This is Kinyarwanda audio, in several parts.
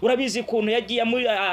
urabizi kuntu yagiye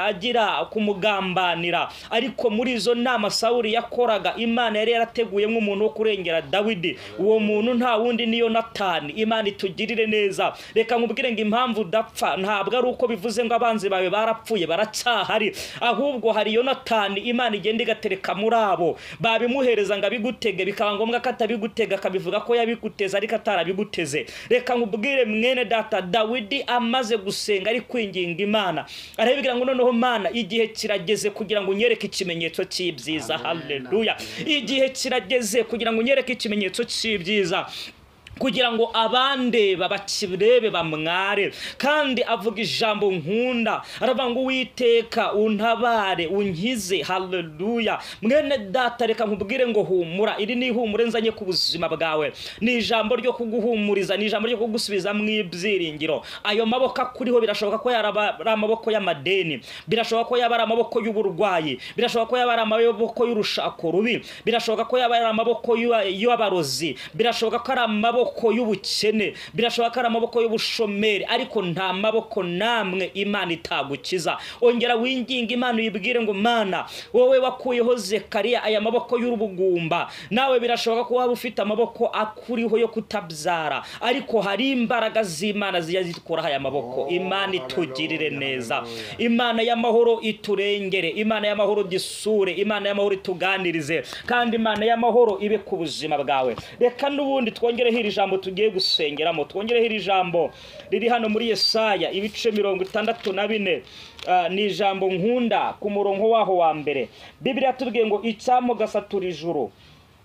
agira kumugambanira, ariko muri izo nama Sawuli yakoraga Imana yari yarateguye nk'umuntu wo kurengera Dawidi. Uwo muntu nta wundi ni Yonatani. Imana itugirire neza. Reka nkubwire ngo impamvu udapfa ntabwo ari uko bivuze ngo abanzi bawe barapfuye, baracyahari, ahubwo hari Yonatani Imana igenda igatereka muri abo babimuhereza ngo abigutege, bikaba ngombwa ko atabigutega akabivuga ko yabiguteza ariko atarabiguteze. Reka nkubwire mwene data, Dawidi amaze gusenga ari kwinginga Imana, arabibwira ngo noneho Mana igihe kirageze kugira ngo unyereke ikimenyetso cy'ibyiza. Haleluya. Igihe kirageze kugira ngo unyereke ikimenyetso cy'ibyiza, kugira ngo abande babakirebe bamware. Kandi avuga ijambo nkunda, aravuga ngo Uwiteka untabare unkize. Haleluya. Mwene data reka nkubwire ngo humura, iri ni ihumure nzanye ku buzima bwawe, ni ijambo ryo kuguhumuriza, ni ijambo ryo kugusubiza mu ibyiringiro. Ayo maboko akuriho birashoboka ko yaraba ari amaboko y'amadeni, birashoboka ko yaba ari amaboko y'uburwayi, birashoboka ko yaba ari amaboko y'urushako rubi, birashoboka ko yaba ari amaboko y'abarozi, birashoboka ko ari amaboko y'ubukene, birashoboka ko ari amaboko y'ubushomeri, ariko nta maboko namwe Imana itagukiza. Ongera winginga Imana uyibwire ngo Mana wowe wakuyeho Zekariya aya maboko y'urubugumba, nawe birashoboka ko waba ufite amaboko akuriho yo kutabyara, ariko hari imbaraga z'Imana zikora aya maboko. Imana itugirire neza. Imana y'amahoro iturengere, Imana y'amahoro gisure, Imana y'amahoro ituganirize, kandi Imana y'amahoro ibe ku buzima bwawe. Reka n'ubundi twongereho iri jambo tugiye gusengeramo, twongereho iri jambo riri hano muri Yesaya ibice 64. Ni ijambo nkunda ku murongo waho wa mbere. Biblia tubwiye ngo icyamo gasatura ijuru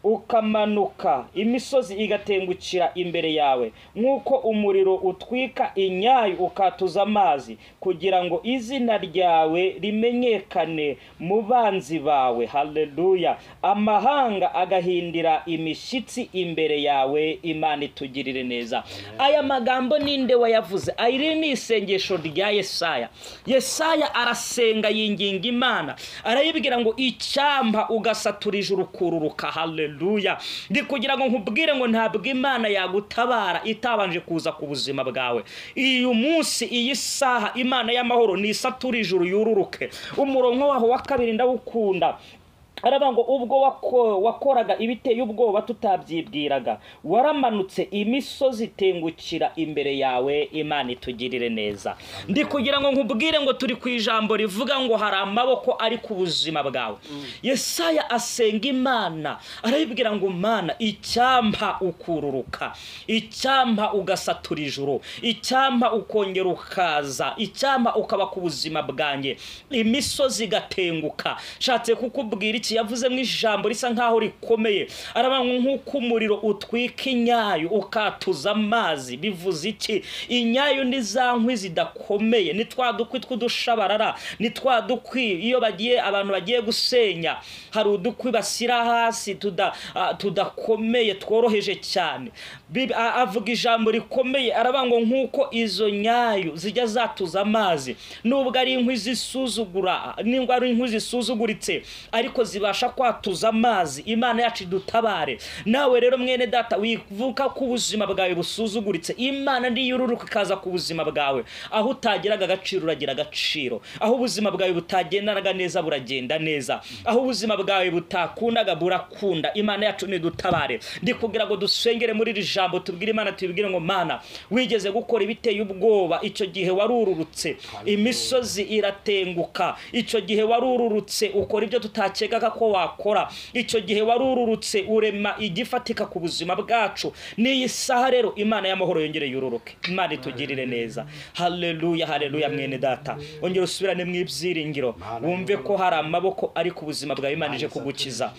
ukamanuka, imisozi igatengukira imbere yawe, nkuko umuriro utwika inyayu ukatuza amazi, kugira ngo izina ryawe rimenyekane mu banzi bawe. Haleluya. Amahanga agahindira imishyitsi imbere yawe. Imana itugirire neza. Aya magambo ninde wayavuze? Iri ni isengesho rya Yesaya. Yesaya arasenga yinginga Imana, arayibwira ngo icyamba ugasatura ijuru kururuka. Haleluya. Ndi kugira ngo nkubwire ngo ntabwo Imana yagutabara itabanje kuza ku buzima bwawe. Uyu munsi iyi saha Imana y'amahoro ni isatura ijuru yururuke. Umurongo waho wa kabiri ndawukunda, aravuga ngo ubwo wakoraga ibiteye ubwoba tutabyibwiraga, waramanutse imisozi tengukira imbere yawe. Imana itugirire neza. Ndi kugira ngo nkubwire ngo turi ku ijambo rivuga ngo hari amaboko ari ku buzima bwawe. Yesaya asenga Imana, arayibwira ngo Mana icyampa ukururuka, icyampa ugasatura ijuru, icyampa ukongera ukaza, icyampa ukaba ku buzima bwanjye, imisozi gatenguka. Shatse kukubwira iki? Yavuze mu ijambo risa nkaho rikomeye, aravuga nkuko umuriro utwika inyayu ukatuza amazi. Bivuze iki? Inyayu ni za nkwi zidakomeye, ni twa dukwi tw'udushabarara, ni twa dukwi iyo abantu bagiye gusenya, hari udukwi basira hasi tudakomeye tworoheje cyane. Avuga ijambo rikomeye, aravuga ngo nkuko izo nyayu zijya zatuza amazi, nubwo ari inkwi zisuzugura, ningwa ari inkwi zisuzuguritse, ariko zibasha kwatuza amazi. Imana yacu dutabare. Nawe rero mwene data wivuka ku buzima bwawe busuzuguritse, Imana ndiyururuka kaza ku buzima bwawe. Aho utagiraga agaciro uragira agaciro, aho ubuzima bwawe butagendanaga neza buragenda neza, aho ubuzima bwawe butakundaga burakunda. Imana yacu ni dutabare. Ndi kugira ngo dusengere muri iri jambo, tubwire Imana, tubwire ngo Mana wigeze gukora ibiteye ubwoba, icyo gihe warururutse imisozi iratenguka, icyo gihe warururutse ukora ibyo tutakekaga ko wakora, icyo gihe warururutse urema igifatika ku buzima bwacu. Ni isaha rero Imana y'amahoro yongere yururuke. Imana itugirire neza. Haleluya. Haleluya. Mwene data ongera usubirane mu ibyiringiro, wumve ko hari amaboko ari ku buzima bwawe Imana ije kugukiza.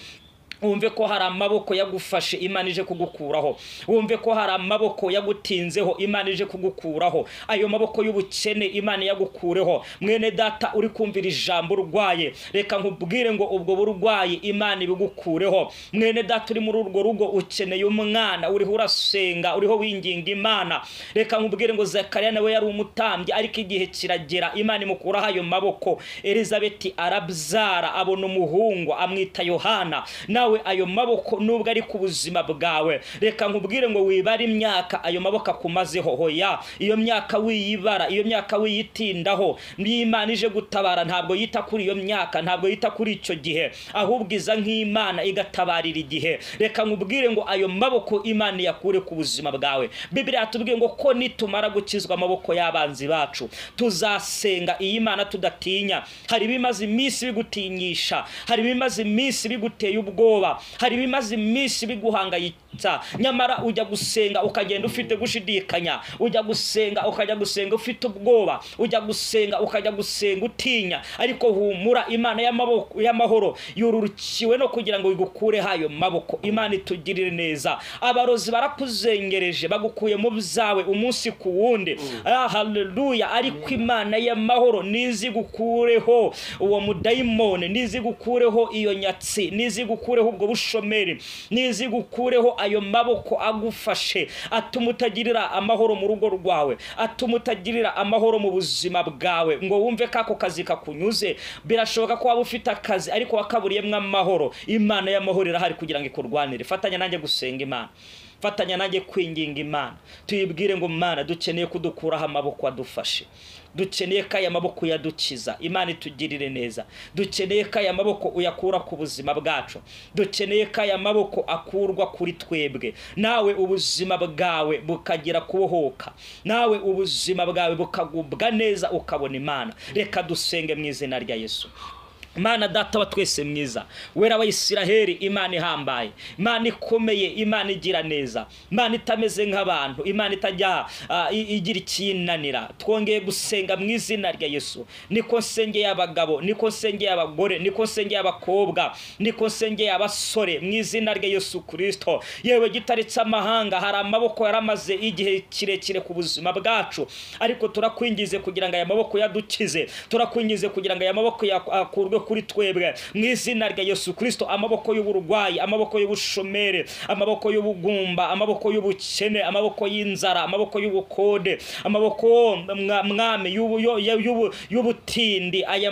Wumve ko hari amaboko yagufashe Imana ije kugukuraho. Wumve ko hari amaboko yagutinzeho Imana ije kugukuraho. Ayo maboko y'ubukene Imana yagukureho. Mwene data uri kumvira ijambo urwaye, reka nkubwire ngo ubwo burwayi Imana ibigukureho. Mwene data uri muri urwo rugo ukeneye umwana, uriho urasenga, uriho winginga Imana, reka nkubwire ngo Zekariya nawe yari umutambyi, ariko igihe kiragera Imana imukuraho ayo maboko. Elizabeth arabyara, abona umuhungu amwita Yohana. Nawe nawe ayo maboko nubwo ari ku buzima bwawe, reka nkubwire ngo wibare imyaka ayo maboko akumazeho. Hoya, iyo myaka wiyibara, iyo myaka wiyitindaho. N'Imana ije gutabara ntabwo yita kuri iyo myaka, ntabwo yita kuri icyo gihe, ahubwo iza nk'Imana igatabarira igihe. Reka nkubwire ngo ayo maboko Imana yakure ku buzima bwawe. Bibiliya yatubwiye ngo ko nitumara gukizwa amaboko y'abanzi bacu tuzasenga iyi Imana tudatinya. Hari bimaze iminsi bigutinyisha, hari bimaze iminsi biguteye ubwoba, hari bimaze iminsi biguhangayitsa, nyamara ujya gusenga ukagenda ufite gushidikanya, ujya gusenga ukajya gusenga ufite ubwoba, ujya gusenga ukajya gusenga utinya. Ariko humura, Imana y'amahoro yururukiwe no kugira ngo igukure hayo maboko. Imana itugirire neza. Abarozi barakuzengereje bagukuye mu byawe umunsi ku wundi. Haleluya. Ariko Imana y'amahoro nizi gukureho uwo mudayimone, nizi gukureho iyo nyatsi, nizi gukureho ubwo bushomeri, nizi gukureho ayo maboko agufashe atuma utagirira amahoro mu rugo rwawe, atuma utagirira amahoro mu buzima bwawe. Ngo wumve kako kazi kakunyuze, birashoboka ko waba ufite akazi ariko wakaburiyemwe amahoro. Imana y'amahoro irahari kugira ngo ikurwanire. Fatanya nanjye gusenga Imana, fatanya nanjye kwinginga Imana, tuyibwire ngo Mana dukeneye kudukuraho amaboko adufashe, dukeneye ko aya maboko yadukiza. Imana itugirire neza. Dukeneye ko aya maboko uyakura ku buzima bwacu, dukeneye ko aya maboko akurwa kuri twebwe. Nawe ubuzima bwawe bukagira kubohoka, nawe ubuzima bwawe bukagubwa neza ukabona Imana. Reka dusenge mu izina rya Yesu. Mana data wa twese mwiza, wera wa Isiraheli, Imana ihambaye, Imana ikomeye, Imana igira neza, Imana itameze nk'abantu, Imana itajya igira ikinanira. Twongeye gusenga mu izina rya Yesu. Niko nsengeye abagabo, niko nsengeye abagore, niko nsengeye abakobwa, niko nsengeye abasore mu izina rya Yesu Kristo. Yewe gitaritse amahanga, hari amaboko yaramaze igihe kirekire ku buzima bwacu, ariko turakwingize kugira ngo aya maboko yadukize, turakwingize kugira ngo aya maboko yakurwe kuri twebwe mu izina rya Yesu Kristo. Amaboko y'uburwayi, amaboko y'ubushomere, amaboko y'ubugumba, amaboko y'ubukene, amaboko y'inzara, amaboko y'ubukode, amaboko mwami y'ubutindi, aya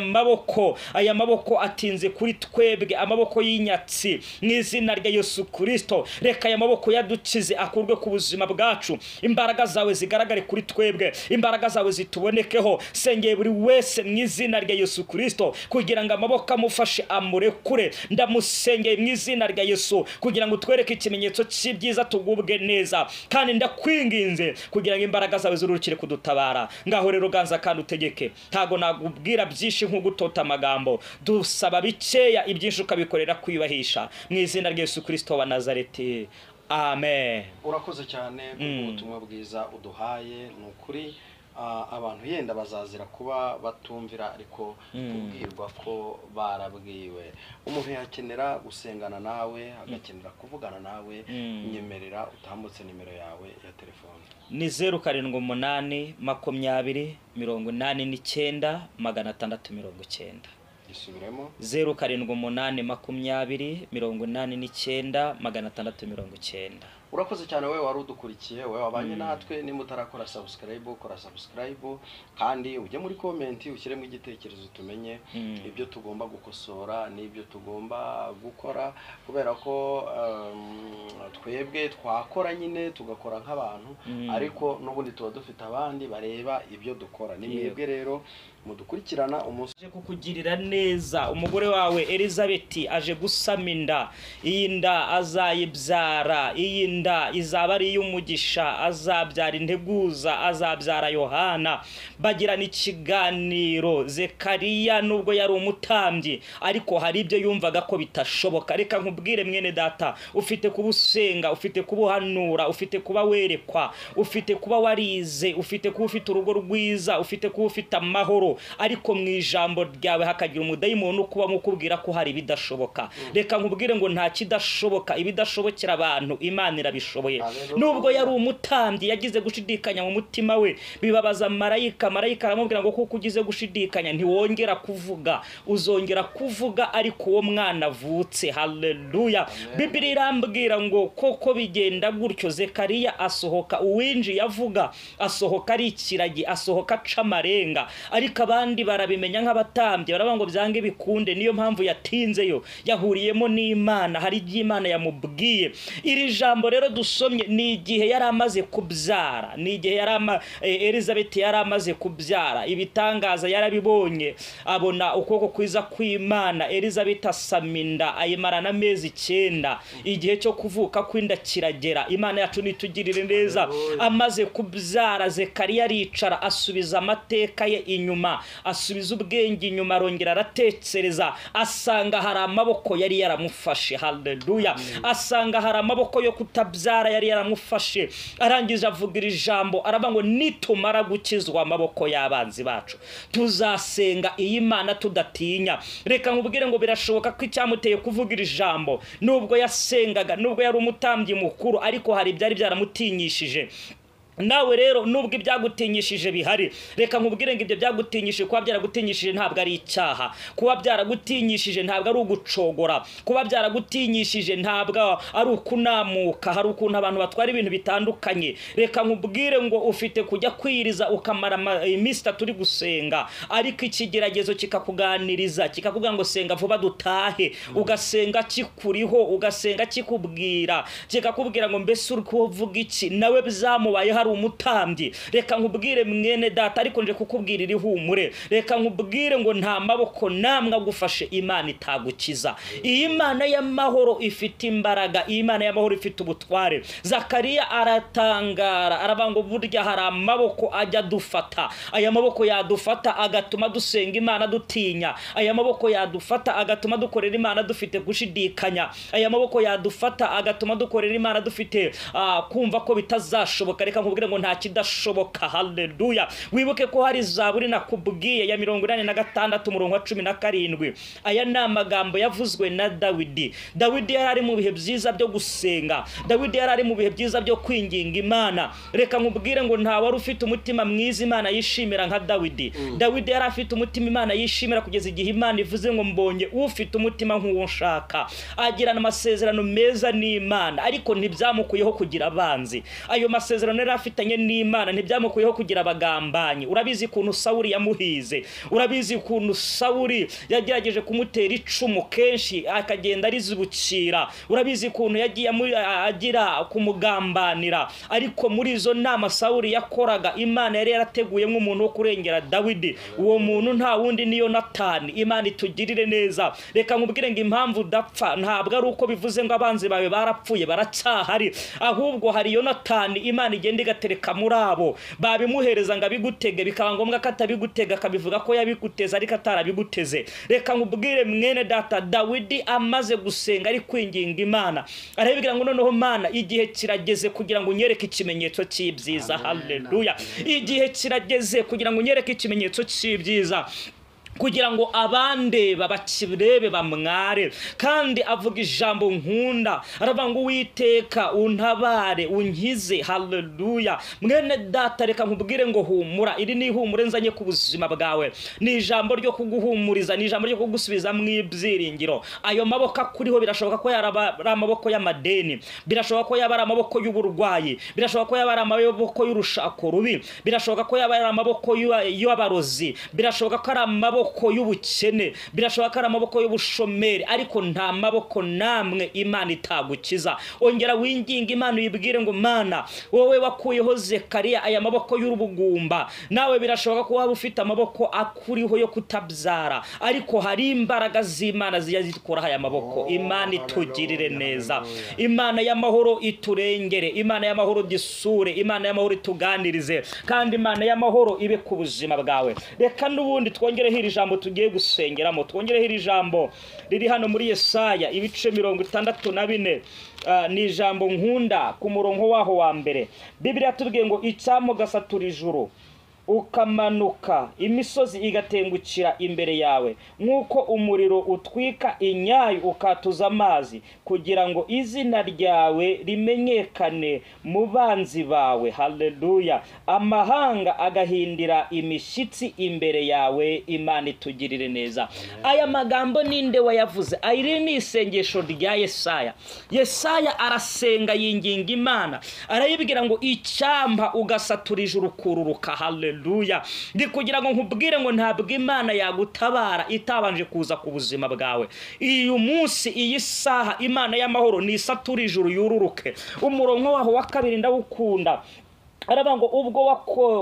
maboko atinze kuri twebwe, amaboko y'inyatsi mu izina rya Yesu Kristo. Reka aya maboko yadukize akurwe ku buzima bwacu, imbaraga zawe zigaragare kuri twebwe, imbaraga zawe zitubonekeho. Sengeye buri wese mu izina rya Yesu Kristo kugira ngo amaboko amufashe amurekure. Ndamusengeye mu izina rya Yesu kugira ngo utwereke ikimenyetso cy'ibyiza tugubwe neza, kandi ndakwinginze kugira ngo imbaraga zawe zurukire kudutabara. Ngaho rero ganza kandi utegeke, ntago nagubwira byinshi nk'ugutota amagambo, dusaba bikeya, ibyinshi ukabikorera kwiyubahisha mu izina rya Yesu Kristo wa Nazareti. Amen. Urakoze cyane ubutumwa bwiza uduhaye. Nukuri abantu yenda bazazira kuba batumvira ariko kubwirwa ko barabwiwe. Umuntu yakenera gusengana nawe, agakenera kuvugana nawe, nyemerera utambutse nimero yawe ya telefone. Ni 07 20 89 690. Isubiremo 07 20 89 690. Urakoze cyane wewe wari udukurikiye, wewe wabanye natwe. Nimba utarakora subscribe, kora subscribe, kandi ujye muri comment ushyiremo igitekerezo tumenye ibyo tugomba gukosora n'ibyo tugomba gukora, kubera ko twebwe twakora nyine tugakora nk'abantu, ariko n'ubundi tuba dufite abandi bareba ibyo dukora. Ni mwebwe rero mudukurikirana umunsi aje kukugirira neza. Umugore wawe Elizabeth aje gusama inda, iyi nda azayibyara, iyi nda izaba ari y'umugisha, azabyara integuza, azabyara Yohana. Bagirana ikiganiro. Zekariya nubwo yari umutambyi ariko hari ibyo yumvaga ko bitashoboka. Reka nkubwire mwene data, ufite kubusenga, ufite kubuhanura, ufite kuba werekwa, ufite kuba warize, ufite kuba ufite urugo rwiza, ufite kuba ufite amahoro, ariko mu ijambo ryawe hakagira umudayimoni ukuba mukubwira ko hari bidashoboka. Reka nkubwire ngo nta kidashoboka, ibidashobokera abantu Imana ndabishoboye. Nubwo yari umutambyi yagize gushidikanya mu mutima we, bibabaza marayika aramubwira ngo kuko ugize gushidikanya ntiwongera kuvuga, uzongera kuvuga ariko uwo mwana avutse. Haleluya. Bibiliya irambwira ngo koko bigenda gutyo, Zekariya asohoka, uwinjiye avuga asohoka ari ikiragi, asohoka acamarenga, ariko abandi barabimenya nk'abatambye, baravuga ngo byange bikunde. Niyo mpamvu yatinzeyo, yahuriyemo n'Imana, hari igihe Imana yamubwiye. Iri jambo rero dusomye ni igihe yari amaze kubyara, ni igihe Elizabeth yari amaze kubyara, ibitangaza yarabibonye, abona ukuboko kwiza kw'Imana. Elizabeth asaminda, ayimarana amezi 9, igihe cyo kuvuka kw'inda kiragera. Imana yacu nitugirire neza. Amaze kubyara, Zekariya aricara, asubiza amateka ye inyuma, asubiza ubwenge inyuma, arongera aratekereza, asanga hari amaboko yari yaramufashe. Haleluya. Asanga hari amaboko yo kutabyara yari yaramufashe. Arangije avugira ijambo, aravuga ngo nitumara gukizwa amaboko y'abanzi bacu, tuzasenga iyi Mana tudatinya. Reka nkubwire ngo birashoboka ko icyamuteye kuvugira ijambo, nubwo yasengaga, nubwo yari umutambyi mukuru, ariko hari ibyari byaramutinyishije. Nawe rero nubwo ibyagutinyishije bihari, reka nkubwire ngo ibyo byagutinyishije, kuba byaragutinyishije ntabwo ari icyaha, kuba byaragutinyishije ntabwo ari ugucogora, kuba byaragutinyishije ntabwo ari ukunamuka. Hari ukuntu abantu batwara ibintu bitandukanye. Reka nkubwire ngo ufite kujya kwiriza ukamara iminsi 3 uri gusenga, ariko ikigeragezo kikakuganiriza, kikakubwira ngo senga vuba dutahe, ugasenga kikuriho, ugasenga kikubwira, kikakubwira ngo mbese uri kuvuga iki, nawe byamubaye hari umutambyi. Reka nkubwire mwene data, ariko nje kukubwira iri humure. Reka nkubwire ngo nta maboko namwe agufashe Imana itagukiza. Iyi Mana y'amahoro ifite imbaraga, iyi Mana y'amahoro ifite ubutware. Zakariya aratangara, aravuga ngo burya hari amaboko ajya dufata. Aya maboko yadufata agatuma dusenga Imana dutinya. Aya maboko yadufata agatuma dukorera Imana dufite gushidikanya. Aya maboko yadufata agatuma dukorera Imana dufite kumva ko bitazashoboka. Reka nkubwire ngo nta kidashoboka. Haleluya. Wibuke ko hari Zaburi nakubwiye ya 86:17. Aya ni amagambo yavuzwe na Dawidi. Dawidi yari ari mu bihe byiza byo gusenga, Dawidi yari ari mu bihe byiza byo kwinginga Imana. Reka nkubwire ngo nta wari ufite umutima mwiza Imana yishimira nka Dawidi. Dawidi yari afite umutima Imana yishimira kugeza igihe Imana ivuze ngo mbonye ufite umutima nk'uwo nshaka. Agirana amasezerano meza n'Imana, ariko ntibyamukuyeho kugira abanzi. Ayo masezerano yari afitanye n'Imana ntibyamukuyeho kugira abagambanyi. Urabizi kuntu Sawuli yamuhize, urabizi kuntu Sawuli yagerageje kumutera icumu kenshi akagenda arizibukira, urabizi kuntu yagiye agira kumugambanira. Ariko muri izo nama Sawuli yakoraga, Imana yari yarateguye nk'umuntu wo kurengera Dawidi. Uwo muntu nta wundi ni Yonatani. Imana itugirire neza. Reka nkubwire ngo impamvu udapfa ntabwo ari uko bivuze ngo abanzi bawe barapfuye, baracyahari, ahubwo hari Yonatani Imana igenda igatereka muri abo babimuhereza ngo abigutege, bikaba ngombwa ko atabigutega, akabivuga ko yabiguteze ariko atarabiguteze. Reka nkubwire mwene data, Dawidi amaze gusenga ari kwinginga Imana, arabibwira ngo noneho Mana igihe kirageze kugira ngo unyereke ikimenyetso cy'ibyiza. Haleluya. Igihe kirageze kugira ngo unyereke ikimenyetso cy'ibyiza, kugira ngo abande babakirebe bamware. Kandi avuga ijambo nkunda, aravuga ngo Uwiteka untabare unkize. Haleluya. Mwene data, reka nkubwire ngo humura. Iri ni ihumure nzanye ku buzima bwawe, ni ijambo ryo kuguhumuriza, ni ijambo ryo kugusubiza mu ibyiringiro. Ayo maboko akuriho birashoboka ko yaraba amaboko y'amadeni, birashoboka ko yaba amaboko y'uburwayi, birashoboka ko yaba amaboko y'urushako rubi, birashoboka ko yaba amaboko y'abarozi, birashoboka ko ari amaboko y'ubukene, birashoboka ari amaboko y'ubushomeri, ariko nta maboko namwe Imana itagukiza. Ongera winginga Imana uyibwire ngo Mana wowe wakuyeho Zekariya aya maboko y'urubugumba, nawe birashoboka ko waba ufite amaboko akuriho yo kutabyara, ariko hari imbaraga z'Imana ziyazikora aya maboko. Imana itugirire neza. Imana y'amahoro iturengere, Imana y'amahoro gisure, Imana y'amahoro ituganirize, kandi Imana y'amahoro ibe ku buzima bwawe. Reka n'ubundi twongereho iri jambo tugiye gusengeramo, twongereho iri jambo riri hano muri Yesaya ibice 64. Ni ijambo nkunda ku murongo waho wa mbere. Bibiliya tubwiye ngo icyamo gasatura ijuru, ukamanuka imisozi igatengukira imbere yawe nk'uko umuriro utwika inyayu ukatuza amazi kugira ngo izina ryawe rimenyekane mu banzi bawe. Haleluya. Amahanga agahindira imishyitsi imbere yawe. Imana itugirire neza. Aya magambo ninde wayavuze? Iri ni isengesho rya Yesaya. Yesaya arasenga yinginga Imana, arayibwira ngo icyampa ugasatura ijuru kururuka. Haleluya. Ndi kugira ngo nkubwire ngo ntabwo Imana yagutabara itabanje kuza ku buzima bwawe. Uyu munsi iyi saha Imana y'amahoro ni isatura ijuru yururuke. Umurongo waho wa kabiri ndawukunda. Arabango ubwo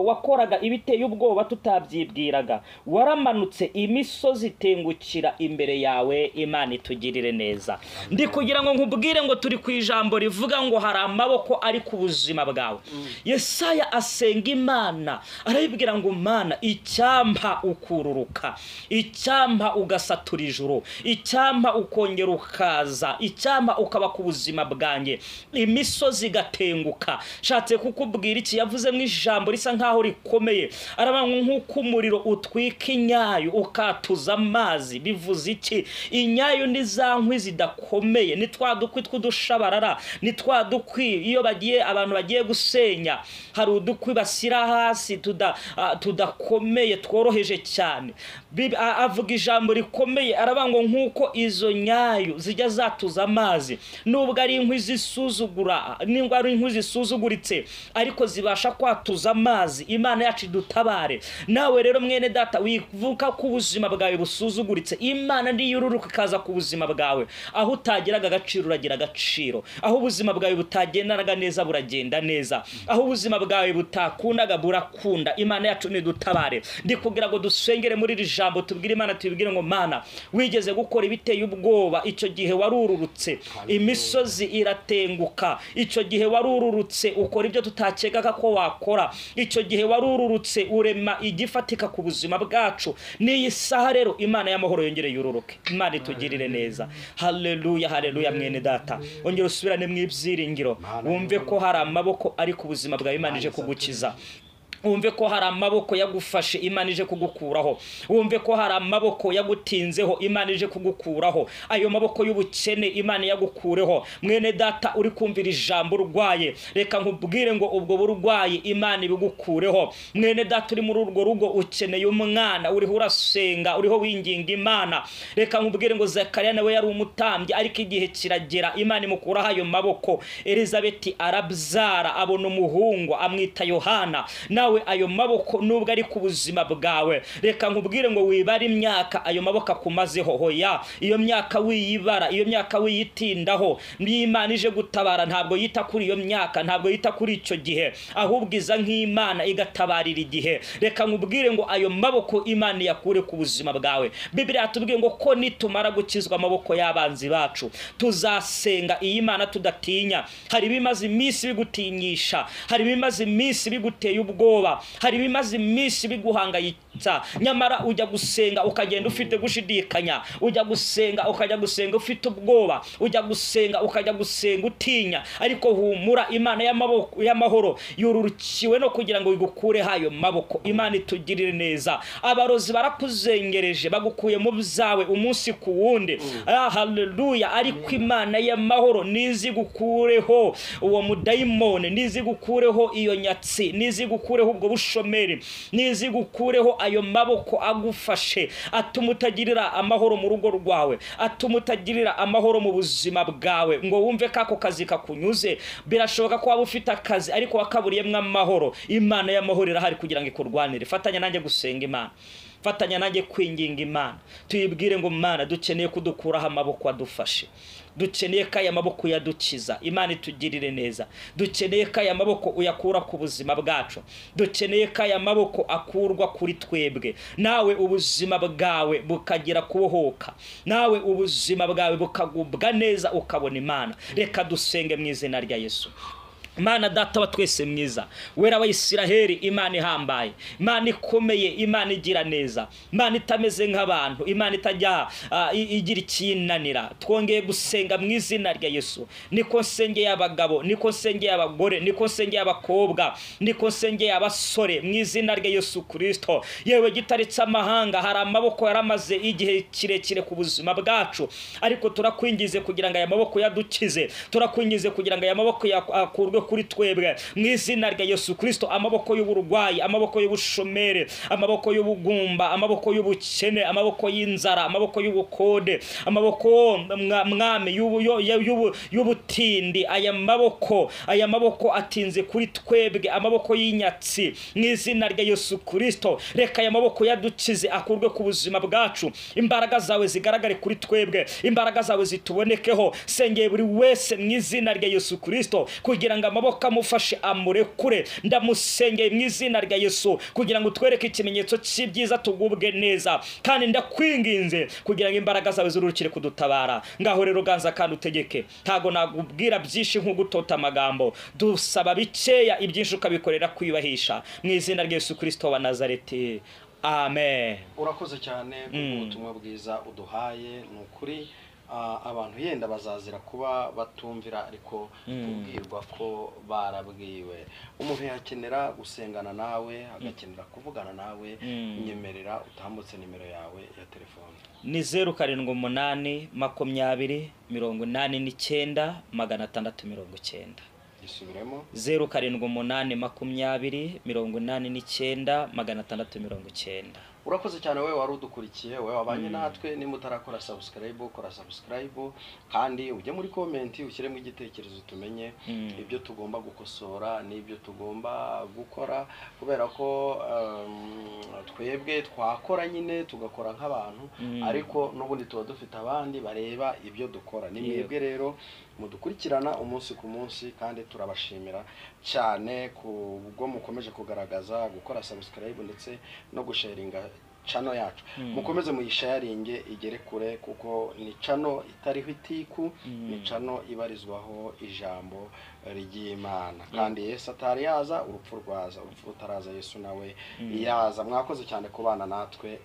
wakoraga ibiteye ubwoba tutabyibwiraga, waramanutse imisozi tengukira imbere yawe. Imana itugirire neza. Ndi kugira ngo nkubwire ngo turi ku ijambo rivuga ngo hari amaboko ari ku buzima bwawe. Yesaya asenga Imana, arayibwira ngo Mana icyampa ukururuka, icyampa ugasatura ijuru, icyampa ukongera ukaza, icyampa ukaba ku buzima bwanjye, imisozi gatenguka. Shatse kukubwira iki yavuze mu ijambo risa nkaho rikomeye. Arabango nk'uko umuriro utwika inyayu ukatuza amazi. Bivuze iki? Inyayu ni za nkwi zidakomeye, ni twa dukwi tw'udushabarara, ni twa dukwi iyo abantu bagiye gusenya, hari udukwi bashyira hasi tudakomeye tworoheje cyane. Avuga ijambo rikomeye, arabango nk'uko izo nyayu zijya zatuza amazi, nubwo ari inkwi zisuzugura, nubwo ari inkwi zisuzuguritse, ariko zibasha kwatuza amazi. Imana yacu idutabare. Nawe rero mwene data wivuka ku buzima bwawe busuzuguritse, Imana ndi yururuka kaza ku buzima bwawe. Aho utagiraga agaciro uragira agaciro, aho ubuzima bwawe butagendanaga neza buragenda neza, aho ubuzima bwawe butakundaga burakunda. Imana yacu nidutabare. Ndi kugira ngo dusengere muri iri jambo, tubwire Imana, tubwire ngo Mana wigeze gukora ibiteye ubwoba, icyo gihe warururutse imisozi iratenguka, icyo gihe warururutse ukora ibyo tutakekaga ko wakora, icyo gihe warururutse urema igifatika ku buzima bwacu. N'iyi saha rero Imana y'amahoro yongere yururuke. Imana itugirire neza. Haleluya, haleluya mwene data. Ongera usubirane mu ibyiringiro, wumve ko hari amaboko ari ku buzima bwawe. Imana ije kugukiza. Wumve ko hari amaboko yagufashe, Imana ije kugukuraho. Wumve ko hari amaboko yagutinzeho, Imana ije kugukuraho. Ayo maboko y'ubukene Imana yagukureho. Mwene data uri kumvira ijambo urwaye, reka nkubwire ngo ubwo burwayi Imana ibigukureho. Mwene data uri muri urwo rugo ukeneye umwana, uriho urasenga, uriho winginga Imana, reka nkubwire ngo Zakariya nawe yari umutambyi, ariko igihe kiragera Imana imukuraho ayo maboko. Elizabeti arabyara, abona umuhungu amwita Yohana. Nawe ayo maboko nubwo ari ku buzima bwawe, reka nkubwire ngo wibara imyaka ayo maboko akumazeho. Hoya, iyo myaka wiyibara, iyo myaka wiyitindaho. N'Imana ije gutabara ntabwo yita kuri iyo myaka, ntabwo yita kuri icyo gihe, ahubwo iza nk'Imana igatabarira igihe. Reka nkubwire ngo ayo maboko Imana yakure ku buzima bwawe. Bibiliya yatubwiye ngo ko nitumara gukizwa amaboko y'abanzi bacu tuzasenga iyi Imana tudatinya. Hari ibimaze iminsi bigutinyisha, hari ibimaze iminsi biguteye ubwoba, hari ibimaze iminsi biguhangayitsa, nyamara ujya gusenga ukagenda ufite gushidikanya, ujya gusenga ukajya gusenga ufite ubwoba, ujya gusenga ukajya gusenga utinya. Ariko humura, Imana y'amahoro yururukiwe no kugira ngo igukure hayo maboko. Imana itugirire neza. Abarozi barakuzengereje bagukuye mu byawe umunsi ku wundi. Haleluya. Ariko Imana y'amahoro nizi gukureho uwo mudayimone, nizi gukureho iyo nyatsi, nizi gukureho ubwo bushomeri, nizi gukureho ayo maboko agufashe, atuma utagirira amahoro mu rugo rwawe, atuma utagirira amahoro mu buzima bwawe. Ngo wumve kako kazi kakunyuze, birashoboka ko waba ufite akazi ariko wakaburiyemo amahoro. Imana y'amahoro irahari kugira ngo ikurwanire. Fatanya nanjye gusenga Imana, fatanya nanjye kwinginga Imana, tuyibwire ngo Mana dukeneye kudukuraho amaboko adufashe, dukeneye ko aya maboko yadukiza. Imana itugirire neza. Dukeneye ko aya maboko uyakura ku buzima bwacu, dukeneye ko aya maboko akurwa kuri twebwe. Nawe ubuzima bwawe bukagira kubohoka, nawe ubuzima bwawe bukagubwa neza ukabona Imana. Reka dusenge mu izina rya Yesu. Imana data wa twese mwiza, wera wa Isiraheli, Imana ihambaye, Imana ikomeye, Imana igira neza, Imana itameze nk'abantu, Imana itajya igira ikinanira. Twongeye gusenga mu izina rya Yesu. Niko nsengeye abagabo, niko nsengeye abagore, niko nsengeye abakobwa, niko nsengeye abasore mu izina rya Yesu Kristo. Yewe gitaritse amahanga, hari amaboko yaramaze igihe kirekire ku buzima bwacu, ariko turakwingize kugira ngo aya maboko yadukize, turakwingize kugira ngo aya maboko yakurwe kuri twebwe mu izina rya Yesu Kristo. Amaboko y'uburwayi, amaboko y'ubushomere, amaboko y'ubugumba, amaboko y'ubukene, amaboko y'inzara, amaboko y'ubukode, amaboko mwami y'ubutindi, aya maboko atinze kuri twebwe, amaboko y'inyatsi mu izina rya Yesu Kristo. Reka aya maboko yadukize akurwe ku buzima bwacu, imbaraga zawe zigaragare kuri twebwe, imbaraga zawe zitubonekeho. Sengeye buri wese mu izina rya Yesu Kristo kugira ngo amaboko amufashe amurekure. Ndamusengeye mu izina rya Yesu kugira ngo twereke ikimenyetso cy'ibyiza, tugubwe neza, kandi ndakwinginze kugira ngo imbaraga zawe zurukire kudutabara. Ngaho rero ganza kandi utegeke, ntago nagubwira byinshi nk'ugutota amagambo, dusaba bikeya, ibyinshi ukabikorera kwiyubahisha mu izina rya Yesu Kristo wa Nazareti. Amen. Urakoze cyane ubutumwa bwiza uduhaye. Nukuri abantu yenda bazazira kuba batumvira, ariko kubwirwa ko barabwiwe. Umuntu yakenera gusengana nawe, agakenera kuvugana nawe, nyemerera utambutse nimero yawe ya telefone. Ni 0788 20 89 690. Isubiremo 0788 20 89 690. Urakoze cyane wewe wari udukurikiye, wewe wabanye natwe. Niba utarakora subscribe, kora subscribe, kandi ujye muri comment ushyiremo igitekerezo tumenye ibyo tugomba gukosora n'ibyo tugomba gukora, kubera ko twebwe twakora nyine tugakora nk'abantu, ariko n'ubundi tuba dufite abandi bareba ibyo dukora. Ni mwebwe rero mudukurikirana umunsi ku munsi, kandi turabashimira cyane kubwo mukomeje kugaragaza gukora subscribe ndetse no gusharinga channel yacu. Mukomeze muyisharinge igere kure, kuko ni channel itariho itiku, ni channel ibarizwaho ijambo ry'Imana. Kandi Yesu atari yaza, urupfu rwaza, urupfu rutaraza Yesu nawe yaza. Mwakoze cyane kubana natwe.